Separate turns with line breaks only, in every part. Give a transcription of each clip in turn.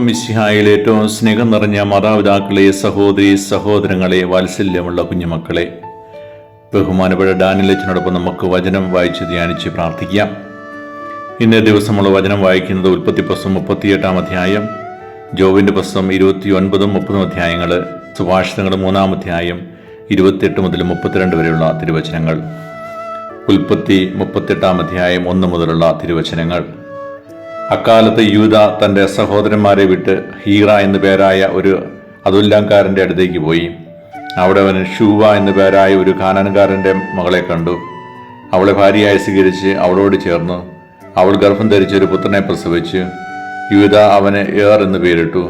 മിശിഹായിൽ ഏറ്റവും സ്നേഹം നിറഞ്ഞ മാതാപിതാക്കളെ, സഹോദരി സഹോദരങ്ങളെ, വാത്സല്യമുള്ള കുഞ്ഞുമക്കളെ, ബഹുമാനപ്പെട്ട ഡാനിയലച്ചനോടൊപ്പം നമുക്ക് വചനം വായിച്ച് ധ്യാനിച്ച് പ്രാർത്ഥിക്കാം. ഇന്നേ ദിവസമുള്ള വചനം വായിക്കുന്നത് ഉൽപ്പത്തി പുസ്തകം 38 അധ്യായം, ജോബിൻ്റെ പുസ്തകം 29, 30 അധ്യായങ്ങൾ, സുഭാഷിതങ്ങൾ 3 അധ്യായം 28 മുതൽ 32 വരെയുള്ള തിരുവചനങ്ങൾ. ഉൽപ്പത്തി 38 അധ്യായം 1 മുതലുള്ള തിരുവചനങ്ങൾ. അക്കാലത്ത് യൂദ തൻ്റെ സഹോദരന്മാരെ വിട്ട് ഹീറ എന്നു പേരായ ഒരു അതുല്ലാംകാരൻ്റെ അടുത്തേക്ക് പോയി. അവിടെ അവൻ ഷൂവ എന്നു പേരായ ഒരു കാനാൻകാരൻ്റെ മകളെ കണ്ടു. അവളെ ഭാര്യയായി സ്വീകരിച്ച് അവളോട് ചേർന്നു. അവൾ ഗർഭം ധരിച്ച് ഒരു പുത്രനെ പ്രസവിച്ചു. യൂദ അവന് എന്ന് പേരിട്ടു.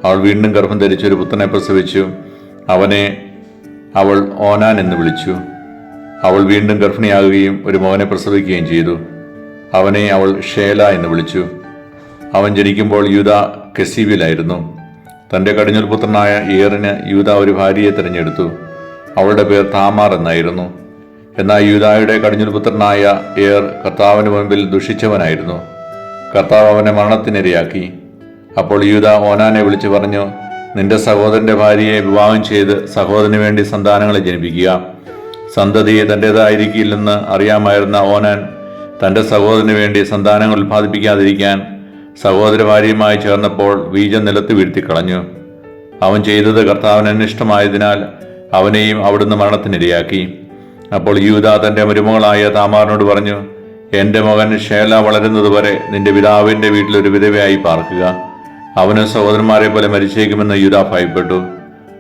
അവൾ വീണ്ടും ഗർഭം ധരിച്ച് ഒരു പുത്രനെ പ്രസവിച്ചു. അവനെ അവൾ ഓനാൻ എന്ന് വിളിച്ചു. അവൾ വീണ്ടും ഗർഭിണിയാകുകയും ഒരു മകനെ പ്രസവിക്കുകയും ചെയ്തു. അവനെ അവൾ ഷേല എന്ന് വിളിച്ചു. അവൻ ജനിക്കുമ്പോൾ യൂദ കെസീബിലായിരുന്നു. തൻ്റെ കടിഞ്ഞൂൽ പുത്രനായ ഏറിന് യൂദ ഒരു ഭാര്യയെ തിരഞ്ഞെടുത്തു. അവളുടെ പേർ താമാർ എന്നായിരുന്നു. എന്നാൽ യൂദായുടെ കടിഞ്ഞൂൽ പുത്രനായ ഏർ കർത്താവിന് മുൻപിൽ ദുഷിച്ചവനായിരുന്നു. കർത്താവ് അവനെ മരണത്തിനിരയാക്കി. അപ്പോൾ യൂദ ഓനാനെ വിളിച്ചു പറഞ്ഞു, നിന്റെ സഹോദരൻ്റെ ഭാര്യയെ വിവാഹം ചെയ്ത് സഹോദരന് വേണ്ടി സന്താനങ്ങളെ ജനിപ്പിക്കുക. സന്തതി തൻ്റേതായിരിക്കില്ലെന്ന് അറിയാമായിരുന്ന ഓനാൻ തൻ്റെ സഹോദരന് വേണ്ടി സന്താനങ്ങൾ ഉൽപ്പാദിപ്പിക്കാതിരിക്കാൻ സഹോദര ഭാര്യയുമായി ചേർന്നപ്പോൾ ബീജം നിലത്ത് വീഴ്ത്തിക്കളഞ്ഞു. അവൻ ചെയ്തത് കർത്താവിന് അനിഷ്ടമായതിനാൽ അവനെയും അവിടുന്ന് മരണത്തിനിരയാക്കി. അപ്പോൾ യൂദ തൻ്റെ മരുമകളായ താമാറിനോട് പറഞ്ഞു, എൻ്റെ മകൻ ഷേല വളരുന്നതുവരെ നിന്റെ പിതാവിൻ്റെ വീട്ടിലൊരു വിധവയായി പാർക്കുക. അവന് സഹോദരന്മാരെ പോലെ മരിച്ചേക്കുമെന്ന് യൂദ ഭയപ്പെട്ടു.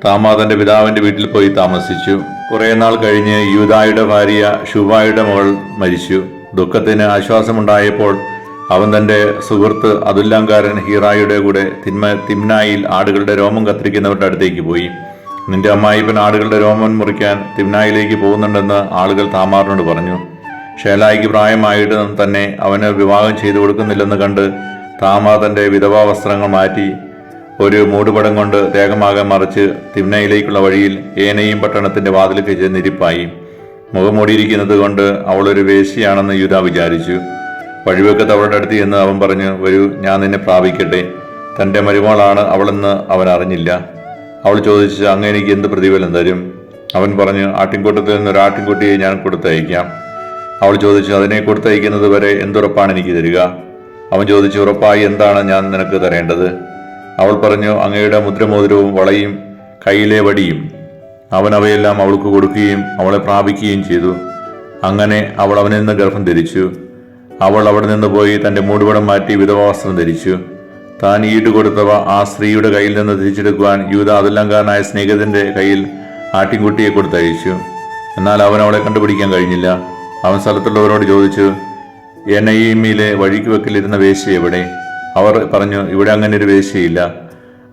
താമാർ തൻ്റെ പിതാവിൻ്റെ വീട്ടിൽ പോയി താമസിച്ചു. കുറേ നാൾ കഴിഞ്ഞ് യൂദായുടെ ഭാര്യ ഷൂവായുടെ മകൾ മരിച്ചു. ദുഃഖത്തിന് ആശ്വാസമുണ്ടായപ്പോൾ അവൻ തൻ്റെ സുഹൃത്ത് അതുല്ലാംകാരൻ ഹീറായുടെ കൂടെ തിമ്നായിൽ ആടുകളുടെ രോമം കത്തിരിക്കുന്നവരുടെ അടുത്തേക്ക് പോയി. നിന്റെ അമ്മായിപ്പൻ ആടുകളുടെ രോമം മുറിക്കാൻ തിമ്നായിലേക്ക് പോകുന്നുണ്ടെന്ന് ആളുകൾ താമാറിനോട് പറഞ്ഞു. ഷേലായിക്ക് പ്രായമായിട്ട് തന്നെ അവന് വിവാഹം ചെയ്തു കൊടുക്കുന്നില്ലെന്ന് കണ്ട് താമാർ തൻ്റെ വിധവാ വസ്ത്രങ്ങൾ മാറ്റി ഒരു മൂടുപടം കൊണ്ട് ദേഹമാകെ മറിച്ച് തിമ്നയിലേക്കുള്ള വഴിയിൽ ഏനയും പട്ടണത്തിൻ്റെ വാതിലേക്ക് ചെന്നിരിപ്പായി. മുഖമൂടിയിരിക്കുന്നത് കൊണ്ട് അവളൊരു വേശ്യയാണെന്ന് യൂദ വിചാരിച്ചു. വഴിവെക്കത്ത് അവളുടെ അടുത്ത് എന്ന് അവൻ പറഞ്ഞു, വരൂ, ഞാൻ നിന്നെ പ്രാപിക്കട്ടെ. തൻ്റെ മരുമകളാണ് അവളെന്ന് അവൻ അറിഞ്ഞില്ല. അവൾ ചോദിച്ചു, അങ്ങ് എനിക്ക് എന്ത് പ്രതിഫലം തരും? അവൻ പറഞ്ഞു, ആട്ടിൻകൂട്ടത്തിൽ നിന്നൊരു ആട്ടിൻകുട്ടിയെ ഞാൻ കൊടുത്തയക്കാം. അവൾ ചോദിച്ചു, അതിനെ കൊടുത്തയക്കുന്നത് വരെ എന്തുറപ്പാണ് എനിക്ക് തരിക? അവൻ ചോദിച്ചു, ഉറപ്പായി എന്താണ് ഞാൻ നിനക്ക് തരേണ്ടത്? അവൾ പറഞ്ഞു, അങ്ങയുടെ മുദ്രമോതിരവും വളയും കയ്യിലെ വടിയും. അവൻ അവയെല്ലാം അവൾക്ക് കൊടുക്കുകയും അവളെ പ്രാപിക്കുകയും ചെയ്തു. അങ്ങനെ അവൾ അവനിൽ നിന്ന് ഗർഭം ധരിച്ചു. അവൾ അവിടെ നിന്ന് പോയി തൻ്റെ മൂടുപടം മാറ്റി വിധവാവസ്ത്രം ധരിച്ചു. താൻ ഈട് കൊടുത്തവ ആ സ്ത്രീയുടെ കയ്യിൽ നിന്ന് തിരിച്ചെടുക്കുവാൻ യൂദ അതുല്ലാംകാരനായ സ്നേഹിതന്റെ കയ്യിൽ ആട്ടിൻകുട്ടിയെ കൊടുത്തയച്ചു. എന്നാൽ അവൻ അവളെ കണ്ടുപിടിക്കാൻ കഴിഞ്ഞില്ല. അവൻ സ്ഥലത്തുള്ളവരോട് ചോദിച്ചു, എനയീമിലെ വഴിക്ക് വെക്കിലിരുന്ന വേശ്യ എവിടെ? അവർ പറഞ്ഞു, ഇവിടെ അങ്ങനെ ഒരു വേശ്യയില്ല.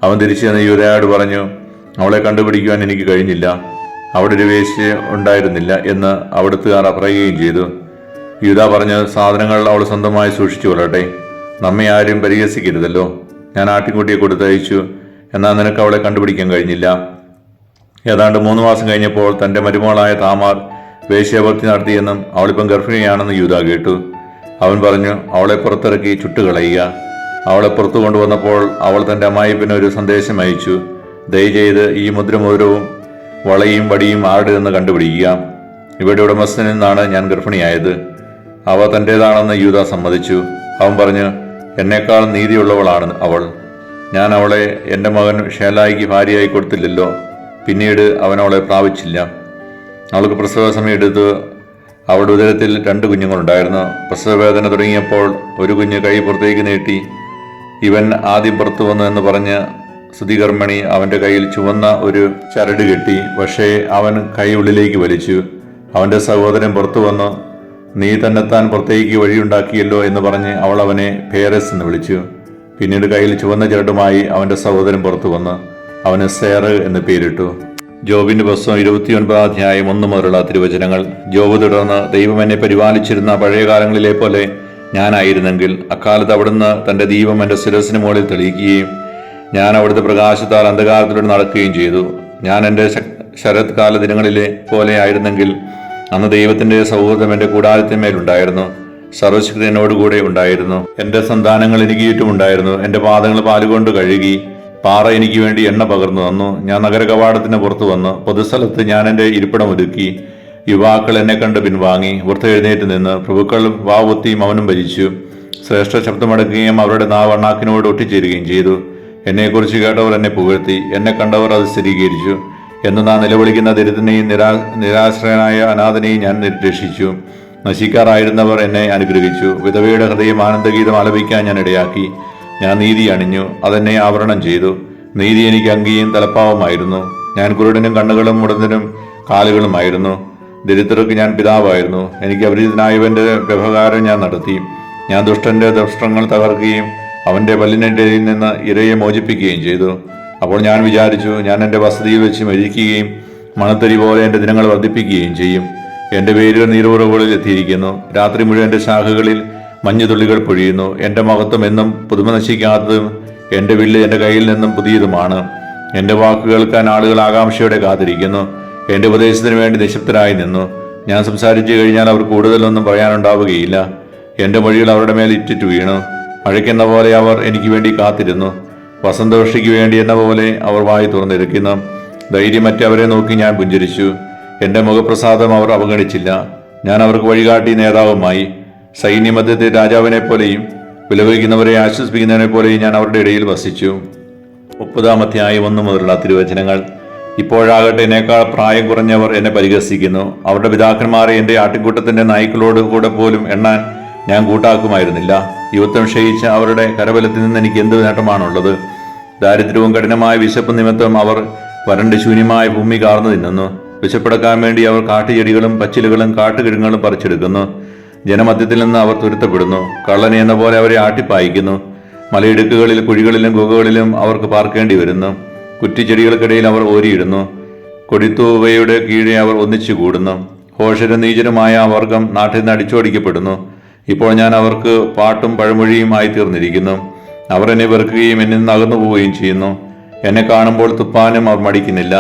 അവൻ തിരിച്ചു ചെന്ന് യൂദയോട് പറഞ്ഞു, അവളെ കണ്ടുപിടിക്കുവാൻ എനിക്ക് കഴിഞ്ഞില്ല. അവിടെ ഒരു വേശ്യ ഉണ്ടായിരുന്നില്ല എന്ന് അവിടുത്തുകാർ പറയുകയും ചെയ്തു. യൂദ പറഞ്ഞു, സാധനങ്ങൾ അവൾ സ്വന്തമായി സൂക്ഷിച്ചു കൊള്ളട്ടെ. നമ്മെ ആരും പരിഹസിക്കരുതല്ലോ. ഞാൻ ആട്ടിൻകുട്ടിയെ കൊടുത്തയച്ചു, എന്നാൽ നിനക്ക് അവളെ കണ്ടുപിടിക്കാൻ കഴിഞ്ഞില്ല. ഏതാണ്ട് 3 മാസം കഴിഞ്ഞപ്പോൾ തൻ്റെ മരുമകളായ താമാർ വേശ്യാഭക്തി നടത്തിയെന്നും അവളിപ്പം ഗർഭിണിയാണെന്ന് യൂദ കേട്ടു. അവൻ പറഞ്ഞു, അവളെ പുറത്തിറക്കി ചുട്ടുകളയുക. അവളെ പുറത്തു കൊണ്ടുവന്നപ്പോൾ അവൾ തൻ്റെ അമ്മായിപ്പിന് ഒരു സന്ദേശം അയച്ചു, ദയചെയ്ത് ഈ മുദ്രമോതിരവും വളയും വടിയും ആരുടെയെന്ന് കണ്ടുപിടിക്കുക. ഇവയുടെ ഉടമസ്ഥനിൽ നിന്നാണ് ഞാൻ ഗർഭിണിയായത്. അവ തൻ്റേതാണെന്ന് യൂദ സമ്മതിച്ചു. അവൻ പറഞ്ഞു, എന്നേക്കാൾ നീതിയുള്ളവളാണ് അവൾ. ഞാൻ അവളെ എൻ്റെ മകൻ ഷേലായിക്ക് ഭാര്യയായി കൊടുത്തില്ലല്ലോ. പിന്നീട് അവൻ അവളെ പ്രാപിച്ചില്ല. അവൾക്ക് പ്രസവ സമയം എടുത്ത് അവളുടെ ഉദരത്തിൽ 2 കുഞ്ഞുങ്ങളുണ്ടായിരുന്നു. പ്രസവവേദന തുടങ്ങിയപ്പോൾ ഒരു കുഞ്ഞ് കൈ പുറത്തേക്ക് നീട്ടി, ഇവൻ ആദ്യം പുറത്തു വന്നു എന്ന് പറഞ്ഞ് സ്തുതികർമ്മണി അവൻ്റെ കയ്യിൽ ചുവന്ന ഒരു ചരട് കെട്ടി. പക്ഷേ അവൻ കൈ ഉള്ളിലേക്ക് വലിച്ചു. അവൻ്റെ സഹോദരൻ പുറത്തു വന്നു, നീ തന്നെത്താൻ പുറത്തേക്ക് വഴിയുണ്ടാക്കിയല്ലോ എന്ന് പറഞ്ഞ് അവൾ അവനെ പേരസ് എന്ന് വിളിച്ചു. പിന്നീട് കയ്യിൽ ചുവന്ന ചരടുമായി അവൻ്റെ സഹോദരൻ പുറത്തു വന്ന് അവന് സേറ് എന്ന് പേരിട്ടു. ജോബിൻ്റെ പുസ്തകം 29 അധ്യായം 1 മുതലുള്ള തിരുവചനങ്ങൾ. ജോബ് തുടർന്ന്, ദൈവം എന്നെ പരിപാലിച്ചിരുന്ന പഴയ കാലങ്ങളിലെ പോലെ ഞാനായിരുന്നെങ്കിൽ അക്കാലത്ത് അവിടുന്ന് തൻ്റെ ദീപം എൻ്റെ ശിരസിന് മുകളിൽ തെളിയിക്കുകയും ഞാൻ അവിടുത്തെ പ്രകാശത്താൽ അന്ധകാരത്തിലൂടെ നടക്കുകയും ചെയ്തു. ഞാൻ എൻ്റെ ശരത് കാല ദിനങ്ങളിലെ പോലെ ആയിരുന്നെങ്കിൽ അന്ന് ദൈവത്തിൻ്റെ സൗഹൃദം എൻ്റെ കൂടാരത്തിന്മേലുണ്ടായിരുന്നു. സർവശക്തൻ എന്നോടുകൂടെ ഉണ്ടായിരുന്നു. എന്റെ സന്താനങ്ങൾ എനിക്ക് ചുറ്റുമുണ്ടായിരുന്നു. എന്റെ പാദങ്ങൾ പാലുകൊണ്ട് കഴുകി പാറ എനിക്ക് വേണ്ടി എണ്ണ പകർന്നു തന്നു. ഞാൻ നഗര കവാടത്തിന് പുറത്തു വന്നു. പൊതുസ്ഥലത്ത് ഞാൻ എന്റെ ഇരിപ്പിടം ഒരുക്കി. യുവാക്കൾ എന്നെ കണ്ട് പിൻവാങ്ങി. വൃദ്ധ എഴുന്നേറ്റ് നിന്ന് പ്രഭുക്കൾ വാവുത്തി മൗനം ഭരിച്ചു. ശ്രേഷ്ഠ ശബ്ദമടക്കുകയും അവരുടെ നാവ് അണ്ണാക്കിനോട് ഒട്ടിച്ചേരുകയും ചെയ്തു. എന്നെക്കുറിച്ച് കേട്ടവർ എന്നെ പുകഴ്ത്തി, എന്നെ കണ്ടവർ അത് സ്ഥിരീകരിച്ചു. എന്ന് നാം നിലവിളിക്കുന്ന ദരിദ്രനെയും നിരാശ്രയനായ അനാഥനെയും ഞാൻ രക്ഷിച്ചു. നശിക്കാറായിരുന്നവർ എന്നെ അനുഗ്രഹിച്ചു. വിധവയുടെ ഹൃദയം ആനന്ദഗീതം ആലപിക്കാൻ ഞാൻ ഇടയാക്കി. ഞാൻ നീതി അണിഞ്ഞു, അതെന്നെ ആവരണം ചെയ്തു. നീതി എനിക്ക് അങ്കിയും തലപ്പാവുമായിരുന്നു. ഞാൻ കുരുടനും കണ്ണുകളും മുടന്തനും കാലുകളുമായിരുന്നു. ദരിദ്രർക്ക് ഞാൻ പിതാവായിരുന്നു. എനിക്ക് അപരിചിതനായവന്റെ വ്യവഹാരം ഞാൻ നടത്തി. ഞാൻ ദുഷ്ടന്റെ ദുഷ്ടങ്ങൾ തകർക്കുകയും അവന്റെ പല്ലിനിടയിൽ നിന്ന് ഇരയെ മോചിപ്പിക്കുകയും ചെയ്തു. അപ്പോൾ ഞാൻ വിചാരിച്ചു, ഞാൻ എൻ്റെ വസതിയിൽ വെച്ച് മരിക്കുകയും മണത്തരി പോലെ എൻ്റെ ദിനങ്ങൾ വർദ്ധിപ്പിക്കുകയും ചെയ്യും. എൻ്റെ വേരുകൾ നീരുറവുകളിൽ എത്തിയിരിക്കുന്നു. രാത്രി മുഴുവൻ എൻ്റെ ശാഖകളിൽ മഞ്ഞുതുള്ളികൾ പൊഴിയുന്നു. എൻ്റെ മഹത്വം എന്നും പുതുമ നശിക്കാത്തതും എൻ്റെ വില്ല് എൻ്റെ കയ്യിൽ നിന്നും പുതിയതുമാണ്. എൻ്റെ വാക്ക് കേൾക്കാൻ ആളുകൾ ആകാംക്ഷയോടെ കാത്തിരിക്കുന്നു. എൻ്റെ ഉപദേശത്തിന് വേണ്ടി നിശബ്ദരായി നിന്നു. ഞാൻ സംസാരിച്ചു കഴിഞ്ഞാൽ അവർ കൂടുതലൊന്നും പറയാനുണ്ടാവുകയില്ല. എൻ്റെ മൊഴികൾ അവരുടെ മേൽ ഇറ്റിറ്റു വീണു. മഴയ്ക്കെന്ന പോലെ അവർ എനിക്ക് വേണ്ടി കാത്തിരുന്നു. വസന്തവൃഷ്ടിക്ക് വേണ്ടി എന്ന പോലെ അവർ വായി തുറന്നിരിക്കുന്നു. ധൈര്യമറ്റ് അവരെ നോക്കി ഞാൻ പുഞ്ചിരിച്ചു. എൻ്റെ മുഖപ്രസാദം അവർ അവഗണിച്ചില്ല. ഞാൻ അവർക്ക് വഴികാട്ടി നേതാവുമായി. സൈന്യമധ്യത്തെ രാജാവിനെ പോലെയും വിലപിക്കുന്നവരെ ആശ്വസിപ്പിക്കുന്നതിനെ പോലെയും ഞാൻ അവരുടെ ഇടയിൽ വസിച്ചു. 30-ാം അധ്യായം 1 മുതലുള്ള തിരുവചനങ്ങൾ. ഇപ്പോഴാകട്ടെ എന്നേക്കാൾ പ്രായം കുറഞ്ഞവർ എന്നെ പരിഹസിക്കുന്നു. അവരുടെ പിതാക്കന്മാരെ എൻ്റെ ആട്ടിൻകൂട്ടത്തിന്റെ നായ്ക്കളോട് കൂടെ പോലും എണ്ണാൻ ഞാൻ കൂട്ടാക്കുമായിരുന്നില്ല. യുവത്വം ക്ഷയിച്ച അവരുടെ കരബലത്തിൽ നിന്ന് എനിക്ക് എന്ത് നേട്ടമാണുള്ളത്? ദാരിദ്ര്യവും കഠിനമായ വിശപ്പ് നിമിത്തം അവർ വരണ്ട് ശൂന്യമായ ഭൂമി കാർന്നു തിന്നുന്നു. വിശപ്പടക്കാൻ വേണ്ടി അവർ കാട്ടുചെടികളും പച്ചിലുകളും കാട്ടുകിഴങ്ങുകളും പറിച്ചെടുക്കുന്നു. ജനമധ്യത്തിൽ നിന്ന് അവർ തുരുത്തപ്പെടുന്നു. കള്ളനെ എന്ന പോലെ അവരെ ആട്ടിപ്പായിക്കുന്നു. മലയിടുക്കുകളിൽ കുഴികളിലും ഗുഹകളിലും അവർക്ക് പാർക്കേണ്ടി വരുന്നു. കുറ്റിച്ചെടികൾക്കിടയിൽ അവർ ഓരിയിടുന്നു. കൊടിത്തൂവയുടെ കീഴെ അവർ ഒന്നിച്ചു കൂടുന്നു. ഹോഷരും നീചനുമായ വർഗം നാട്ടിൽ നിന്ന് അടിച്ചോടിക്കപ്പെടുന്നു. ഇപ്പോൾ ഞാൻ അവർക്ക് പാട്ടും പഴമൊഴിയും ആയി തീർന്നിരിക്കുന്നു. അവർ എന്നെ വെറുക്കുകയും എന്നിൽ നിന്ന് അകന്നു പോവുകയും ചെയ്യുന്നു. എന്നെ കാണുമ്പോൾ തുപ്പാനും അവർ മടിക്കുന്നില്ല.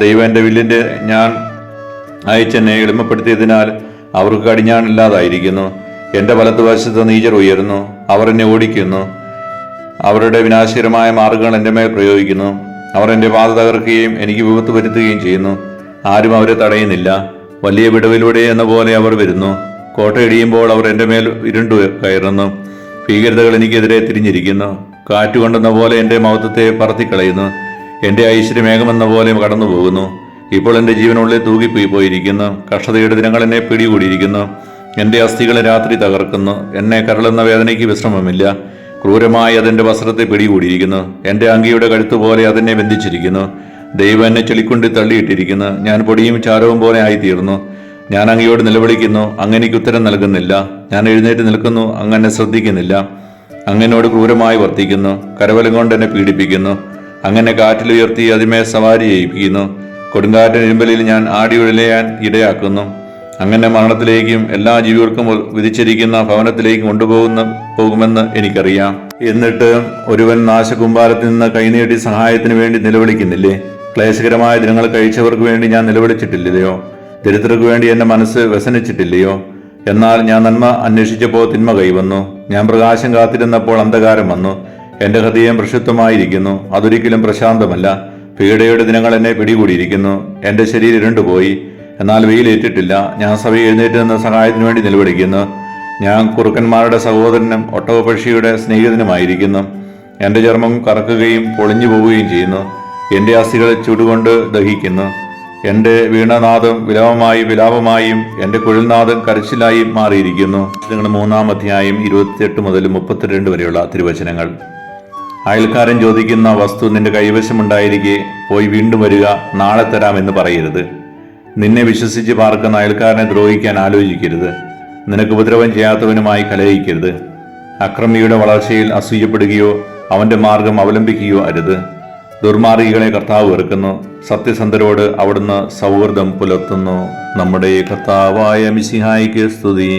ദൈവം എൻ്റെ വില്ലിൻ്റെ ഞാൻ അയച്ചെന്നെ എളിമപ്പെടുത്തിയതിനാൽ അവർക്ക് കടിഞ്ഞാണില്ലാതായിരിക്കുന്നു. എൻ്റെ വലത്തുവശത്ത് നീചർ ഉയരുന്നു. അവർ എന്നെ ഓടിക്കുന്നു. അവരുടെ വിനാശകരമായ മാർഗങ്ങൾ എൻ്റെ മേൽ പ്രയോഗിക്കുന്നു. അവർ എൻ്റെ പാത തകർക്കുകയും എനിക്ക് വിപത്ത് വരുത്തുകയും ചെയ്യുന്നു. ആരും അവരെ തടയുന്നില്ല. വലിയ വിടവിലൂടെ എന്ന പോലെ അവർ വരുന്നു. കോട്ടയിടിയുമ്പോൾ അവർ എൻ്റെ മേൽ ഇരുണ്ടു കയറുന്നു. ഭീകരതകൾ എനിക്കെതിരെ തിരിഞ്ഞിരിക്കുന്നു. കാറ്റുകൊണ്ടെന്ന പോലെ എൻ്റെ മഹത്വത്തെ പറത്തിക്കളയുന്നു. എൻ്റെ ഐശ്വര്യമേഘമെന്ന പോലെ കടന്നു പോകുന്നു. ഇപ്പോൾ എൻ്റെ ജീവനുള്ളിൽ തൂകിപ്പോയിരിക്കുന്നു. കഷ്ടതയുടെ ദിനങ്ങൾ എന്നെ പിടികൂടിയിരിക്കുന്നു. എൻ്റെ അസ്ഥികളെ രാത്രി തകർക്കുന്നു. എന്നെ കരളുന്ന വേദനയ്ക്ക് വിശ്രമമില്ല. ക്രൂരമായി അതെൻ്റെ വസ്ത്രത്തെ പിടികൂടിയിരിക്കുന്നു. എൻ്റെ അങ്കിയുടെ കഴുത്തുപോലെ അതെന്നെ ബന്ധിച്ചിരിക്കുന്നു. ദൈവം എന്നെ ചെളിക്കുണ്ടി തള്ളിയിട്ടിരിക്കുന്നു. ഞാൻ പൊടിയും ചാരവും പോലെ ആയിത്തീർന്നു. ഞാൻ അങ്ങയോട് നിലവിളിക്കുന്നു, അങ്ങനെക്ക് ഉത്തരം നൽകുന്നില്ല. ഞാൻ എഴുന്നേറ്റ് നിൽക്കുന്നു, അങ്ങനെ ശ്രദ്ധിക്കുന്നില്ല. അങ്ങനോട് ക്രൂരമായി വർത്തിക്കുന്നു. കരവലം കൊണ്ട് എന്നെ പീഡിപ്പിക്കുന്നു. അങ്ങനെ കാറ്റിലുയർത്തി അതിന്മേൽ സവാരി ചെയ്യിപ്പിക്കുന്നു. കൊടുങ്കാറ്റിൻ ഇരുമ്പലിൽ ഞാൻ ആടി ഉഴലാൻ ഇടയാക്കുന്നു. അങ്ങനെ മരണത്തിലേക്കും എല്ലാ ജീവികൾക്കും വിധിച്ചിരിക്കുന്ന ഭവനത്തിലേക്കും പോകുമെന്ന് എനിക്കറിയാം. എന്നിട്ട് ഒരുവൻ നാശകുമ്പാരത്തിൽ നിന്ന് കൈനീട്ടി സഹായത്തിന് വേണ്ടി നിലവിളിക്കുന്നില്ലേ? ക്ലേശകരമായ ദിനങ്ങൾ കഴിച്ചവർക്ക് വേണ്ടി ഞാൻ നിലവിളിച്ചിട്ടില്ലയോ? ദരിദ്രർക്ക് വേണ്ടി എന്റെ മനസ്സ് വ്യസനിച്ചിട്ടില്ലയോ? എന്നാൽ ഞാൻ നന്മ അന്വേഷിച്ചപ്പോൾ തിന്മ കൈവന്നു. ഞാൻ പ്രകാശം കാത്തിരുന്നപ്പോൾ അന്ധകാരം വന്നു. എന്റെ ഹൃദയം പ്രക്ഷുബ്ധമായിരിക്കുന്നു, അതൊരിക്കലും പ്രശാന്തമല്ല. പീഡയുടെ ദിനങ്ങൾ എന്നെ പിടികൂടിയിരിക്കുന്നു. എന്റെ ശരീരം ഇരുണ്ടുപോയി, എന്നാൽ വെയിലേറ്റിട്ടില്ല. ഞാൻ സഭയിൽ എഴുന്നേറ്റ് നിന്ന് സഹായത്തിനു വേണ്ടി നിലവിളിക്കുന്നു. ഞാൻ കുറുക്കന്മാരുടെ സഹോദരനും ഒട്ടകപക്ഷിയുടെ സ്നേഹിതനുമായിരിക്കുന്നു. എന്റെ ചർമ്മം കറക്കുകയും പൊളിഞ്ഞു പോവുകയും ചെയ്യുന്നു. എന്റെ അസ്ഥികൾ ചുടുകൊണ്ട് ദഹിക്കുന്നു. എന്റെ വീണനാദം വിലാപമായും എന്റെ കുഴൽനാദം കരച്ചിലായും മാറിയിരിക്കുന്നു. നിങ്ങളുടെ 3-ാം അധ്യായം 28 മുതൽ 32 വരെയുള്ള തിരുവചനങ്ങൾ. അയൽക്കാരൻ ചോദിക്കുന്ന വസ്തു നിന്റെ കൈവശമുണ്ടായിരിക്കെ പോയി വീണ്ടും വരിക, നാളെ തരാമെന്ന് പറയരുത്. നിന്നെ വിശ്വസിച്ച് പാർക്കുന്ന അയൽക്കാരനെ ദ്രോഹിക്കാൻ ആലോചിക്കരുത്. നിനക്ക് ഉപദ്രവം ചെയ്യാത്തവനുമായി കലഹിക്കരുത്. അക്രമിയുടെ വളർച്ചയിൽ അസൂയപ്പെടുകയോ അവന്റെ മാർഗം അവലംബിക്കുകയോ അരുത്. ദുർമാർഗികളെ കർത്താവ് വെറുക്കുന്നു. സത്യസന്ധരോട് അവിടുന്ന് സൗഹൃദം പുലർത്തുന്നു. നമ്മുടെ കർത്താവായ മിശിഹായിക്ക് സ്തുതി.